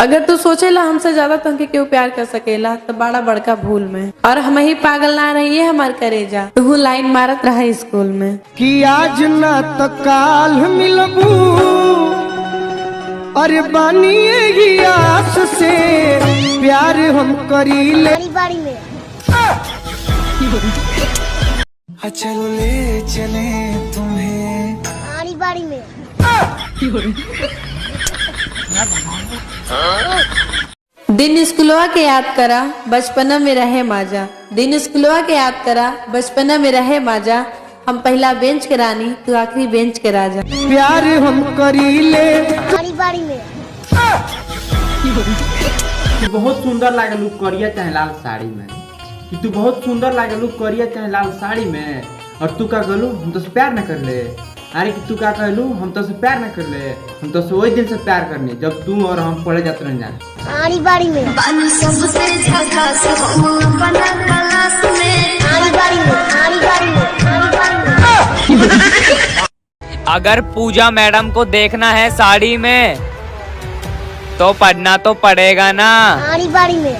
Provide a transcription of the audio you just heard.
अगर तू सोचेला हमसे ज्यादा तुमके क्यों प्यार कर सकेला तो बड़ा बड़का भूल में। और हम ही पागल ना रहिए हमार करेजा, तू लाइन मारत रहा स्कूल में कि आज ना तो काल मिलबू। अरे बानी यही आस से प्यार हम करीले बाड़ी में चलो ले चले तुम्हें बाड़ी में दिन स्कूलवा के याद करा बचपना में रहे माजा। दिन स्कूलवा के याद करा बचपना में रहे माजा। हम पहला बेंच के रानी तू आखिरी बेंच के राजा। प्यार हम करीले बाड़ी में तू बहुत सुंदर लागे लू करिया चाहे लाल साड़ी में। कि तू बहुत सुंदर लागे लू करिया चाहे लाल साड़ी में। और तू का कहलू हम तो प्यार न कर ले। अरे कि तू का कहलू हम तो से प्यार न कर ले। हम तो से वही दिन से प्यार करने जब तू और हम पढ़े जाते रह जाए। बाड़ी में अगर पूजा मैडम को देखना है साड़ी में तो पढ़ना तो पड़ेगा ना। बाड़ी में